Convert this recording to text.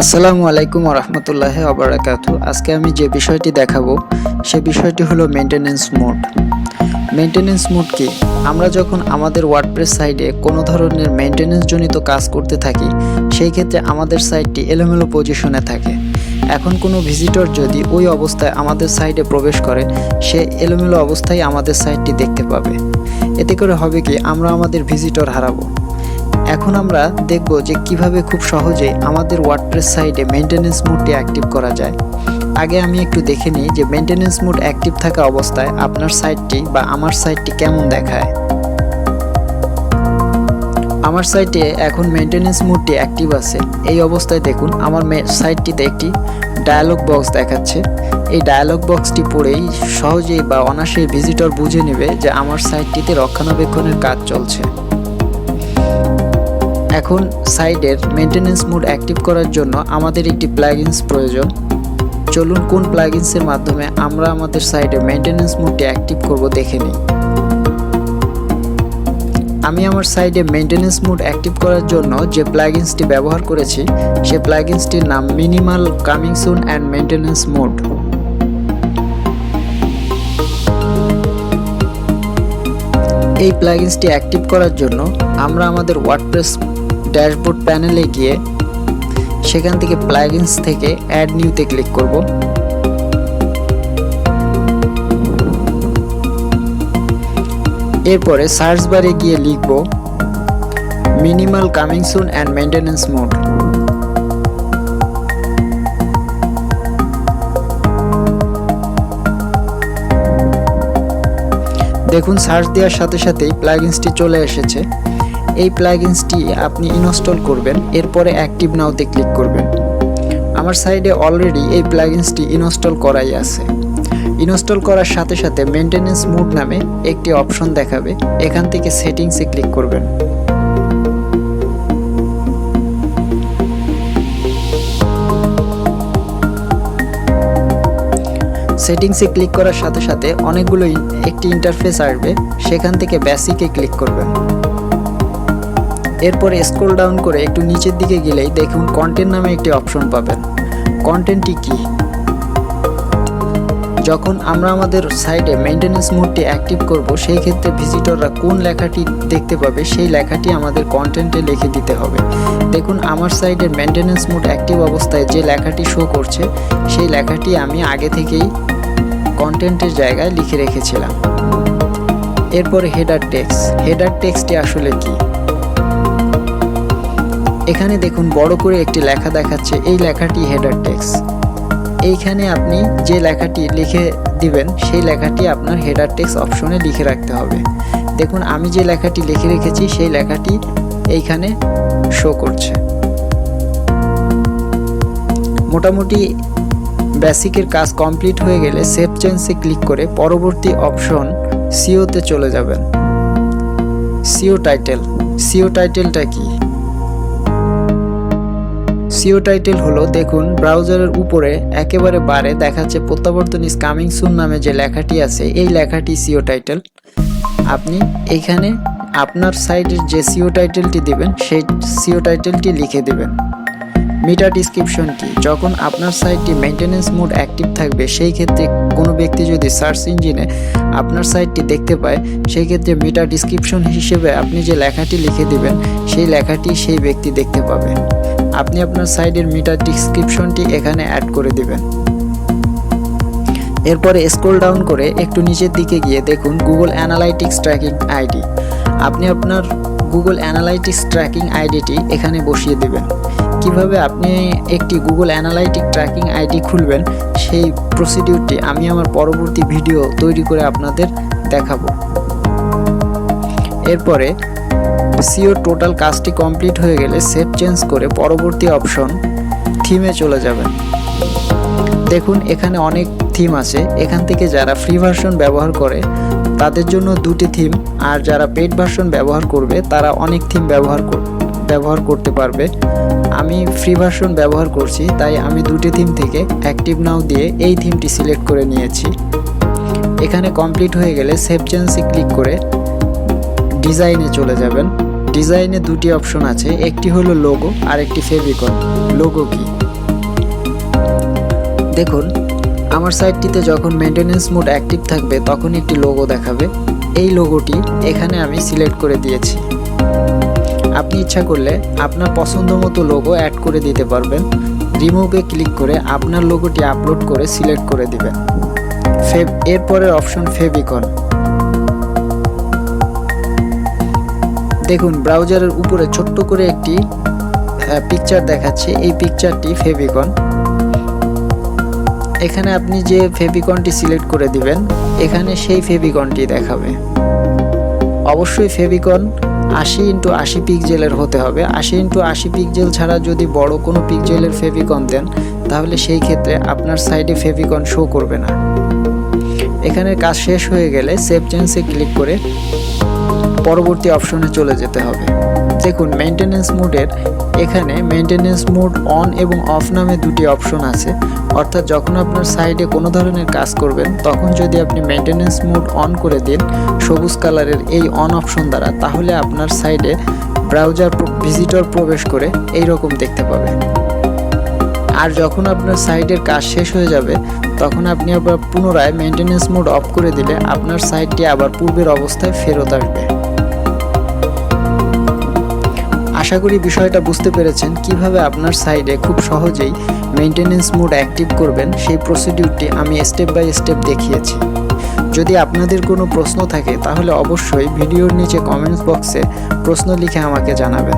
আসসালামু আলাইকুম ওরহমতুল্লাহি ওয়াবারাকাতুহু। আজকে আমি যে বিষয়টি দেখাবো সে বিষয়টি হলো মেইনটেনেন্স মোড। মেইনটেনেন্স মোড কি? আমরা যখন আমাদের ওয়ার্ডপ্রেস সাইটে কোনো ধরনের মেইনটেনেন্স জনিত কাজ করতে থাকি, সেই ক্ষেত্রে আমাদের সাইটটি এলোমেলো পজিশনে থাকে। এখন কোনো ভিজিটর যদি ওই অবস্থায় আমাদের সাইটে প্রবেশ করে, সে এলোমেলো অবস্থায় আমাদের সাইটটি দেখতে পাবে। এতে করে হবে কি, আমরা আমাদের ভিজিটর হারাবো। এখন আমরা দেখব যে কিভাবে খুব সহজে আমাদের ওয়ার্ডপ্রেস সাইটে মেইনটেনেন্স মোডটি অ্যাক্টিভ করা যায়। আগে আমি একটু দেখে নিই যে মেইনটেনেন্স মোড অ্যাক্টিভ থাকা অবস্থায় আপনার সাইটটি বা আমার সাইটটি কেমন দেখায়। আমার সাইটে এখন মেইনটেনেন্স মোডটি অ্যাক্টিভ আছে। এই অবস্থায় দেখুন আমার সাইটটিতে একটি ডায়ালগ বক্স দেখাচ্ছে। এই ডায়ালগ বক্সটি পড়েই সহজেই বা অনায়াসেই ভিজিটর বুঝে নেবে যে আমার সাইটটিতে রক্ষণাবেক্ষণের কাজ চলছে। এখন সাইটের মেইনটেনেন্স মোড অ্যাক্টিভ করার জন্য আমাদের একটি প্লাগইনস প্রয়োজন। চলুন কোন প্লাগইনসের মাধ্যমে আমরা আমাদের সাইটে মেইনটেনেন্স মোডটি অ্যাক্টিভ করব দেখে নিই। আমি আমার সাইটে মেইনটেনেন্স মোড অ্যাক্টিভ করার জন্য যে প্লাগইনসটি ব্যবহার করেছি সে প্লাগইনসটির নাম minimal coming soon and maintenance mode. এই প্লাগইনসটি অ্যাক্টিভ করার জন্য আমরা আমাদের ওয়ার্ডপ্রেস ড্যাশবোর্ড প্যানেলে গিয়ে সেখান থেকে প্লাগইনস থেকে অ্যাড নিউতে ক্লিক করব। এরপরে সার্চ বারে গিয়ে লিখব minimal coming soon and maintenance mode. দেখুন সার্চ দেওয়ার সাথে সাথেই প্লাগইনসটি চলে এসেছে। এই প্লাগইনসটি আপনি ইনস্টল করবেন, এরপরে অ্যাক্টিভ নাওতে ক্লিক করবেন। আমার সাইডে অলরেডি এই প্লাগইনসটি ইনস্টল করাই আছে। ইনস্টল করার সাথে সাথে মেইনটেনেন্স মোড নামে একটি অপশন দেখাবে, এখান থেকে সেটিংসে ক্লিক করবেন। সেটিংসে ক্লিক করার সাথে সাথে অনেকগুলো একটি ইন্টারফেস আসবে, সেখান থেকে বেসিকে ক্লিক করবেন। এরপরে স্ক্রল ডাউন করে একটু নিচের দিকে গেলেই দেখুন কন্টেন্ট নামে একটি অপশন পাবেন। কন্টেন্টটি কি? যখন আমরা আমাদের সাইটে মেইনটেনেন্স মোডটি অ্যাক্টিভ করব, সেই ক্ষেত্রে ভিজিটররা কোন লেখাটি দেখতে পাবে সেই লেখাটি আমাদের কন্টেন্টে লিখে দিতে হবে। দেখুন আমার সাইটের মেইনটেনেন্স মোড অ্যাক্টিভ অবস্থায় যে লেখাটি শো করছে সেই লেখাটি আমি আগে থেকেই কন্টেন্টের জায়গায় লিখে রেখেছিলাম। এরপরে হেডার টেক্সট। হেডার টেক্সটটি আসলে কি? এখানে দেখুন বড় করে একটি লেখা দেখাচ্ছে, এই লেখাটি হেডার টেক্সট। এইখানে আপনি যে লেখাটি লিখে দিবেন সেই লেখাটি আপনার হেডার টেক্সট অপশনে লিখে রাখতে হবে। দেখুন আমি যে লেখাটি লিখে রেখেছি সেই লেখাটি এইখানে শো করছে। মোটামুটি বেসিকের কাজ কমপ্লিট হয়ে গেলে সেভ চেঞ্জে ক্লিক করে পরবর্তী অপশন সিওতে চলে যাবেন। CO title. সিও টাইটেলটা কি? সিও টাইটেল হলো, দেখুন ব্রাউজারের উপরে একেবারে বারে দেখাচ্ছে প্রত্যাবর্তন ইজ কামিং সুন নামে যে লেখাটি আছে, এই লেখাটি সিও টাইটেল। আপনি এইখানে আপনার সাইটের যে সিও টাইটেলটি দিবেন সেই সিও টাইটেলটি লিখে দিবেন। মিটা ডিসক্রিপশন কি? যখন আপনার সাইটটি মেইনটেনেন্স মোড অ্যাক্টিভ থাকবে সেই ক্ষেত্রে কোনো ব্যক্তি যদি সার্চ ইঞ্জিনে আপনার সাইটটি দেখতে পায়, সেই ক্ষেত্রে মিটা ডিসক্রিপশন হিসেবে আপনি যে লেখাটি লিখে দিবেন সেই লেখাটি সেই ব্যক্তি দেখতে পাবে। আপনি আপনার সাইটের মিটা ডিসক্রিপশনটি এখানে অ্যাড করে দিবেন। এরপরে স্ক্রল ডাউন করে একটু নিচের দিকে গিয়ে দেখুন গুগল অ্যানালাইটিক্স ট্র্যাকিং আইডি। আপনি আপনার গুগল অ্যানালাইটিক্স ট্র্যাকিং আইডিটি এখানে বসিয়ে দেবেন। কিভাবে আপনি একটি গুগল অ্যানালাইটিক ট্র্যাকিং আইডি খুলবেন সেই প্রসিডিউরটি আমি আমার পরবর্তী ভিডিও তৈরি করে আপনাদের দেখাবো। এরপরে সিও টোটাল কাজটি কমপ্লিট হয়ে গেলে সেভ চেঞ্জ করে পরবর্তী অপশন থিমে চলে যাবেন। দেখুন এখানে অনেক থিম আছে, এখান থেকে যারা ফ্রি ভার্সন ব্যবহার করে তাদের জন্য দুটি থিম, আর যারা পেইড ভার্সন ব্যবহার করবে তারা অনেক থিম ব্যবহার করতে পারবে। আমি ফ্রি ভার্সন ব্যবহার করছি, তাই আমি দুটি থিম থেকে অ্যাক্টিভ নাও দিয়ে এই থিমটি সিলেক্ট করে নিয়েছি। এখানে কমপ্লিট হয়ে গেলে সেভ চেঞ্জে ক্লিক করে ডিজাইনে চলে যাবেন। ডিজাইনে দুটি অপশন আছে, একটি হলো লোগো আর একটি ফেভিকল। লোগো কি? দেখুন, আমার সাইটটিতে যখন মেইনটেনেন্স মোড অ্যাক্টিভ থাকবে তখন একটি লোগো দেখাবে। এই লোগোটি এখানে আমি সিলেক্ট করে দিয়েছি। আপনি ইচ্ছা করলে আপনার পছন্দ মতো লোগো অ্যাড করে দিতে পারবেন। রিমুভে ক্লিক করে আপনার লোগোটি আপলোড করে সিলেক্ট করে দিবেন। এরপরের অপশন ফেভিকল। দেখুন, ব্রাউজারের উপরে ছোট্ট করে একটি পিকচার দেখাচ্ছে, এই পিকচারটি ফেভিকন। এখানে আপনি যে ফেভিকনটি সিলেক্ট করে দিবেন, এখানে সেই ফেভিকনটি দেখাবে। অবশ্যই ফেভিকন 80x80 পিক্সেলের হতে হবে। 80x80 পিক্সেল ছাড়া যদি বড় কোনো পিক্সেলের ফেভিকন দেন, তাহলে সেই ক্ষেত্রে আপনার সাইডে ফেভিকন শো করবে না। এখানে কাজ শেষ হয়ে গেলে সেভ চেঞ্জে ক্লিক করে পরবর্তী অপশনে চলে যেতে হবে। দেখুন, মেইনটেনেন্স মোডের এখানে মেইনটেনেন্স মোড অন এবং অফ নামে দুটি অপশন আছে। অর্থাৎ যখন আপনার সাইডে কোনো ধরনের কাজ করবেন, তখন যদি আপনি মেইনটেনেন্স মোড অন করে দিন সবুজ কালারের এই অন অপশন দ্বারা, তাহলে আপনার সাইডে ব্রাউজার ভিজিটর প্রবেশ করে এই রকম দেখতে পাবে। আর যখন আপনার সাইটের কাজ শেষ হয়ে যাবে, তখন আপনি আবার পুনরায় মেইনটেনেন্স মোড অফ করে দিলে আপনার সাইটটি আবার পূর্বের অবস্থায় ফেরত আসবে। আশা করি বিষয়টা বুঝতে পেরেছেন। কিভাবে আপনার সাইটে খুব সহজেই মেইনটেনেন্স মোড অ্যাক্টিভ করবেন, সেই প্রসিডিউরটি আমি স্টেপ বাই স্টেপ দেখিয়েছি। যদি আপনাদের কোনো প্রশ্ন থাকে তাহলে অবশ্যই ভিডিওর নিচে কমেন্টস বক্সে প্রশ্ন লিখে আমাকে জানাবেন।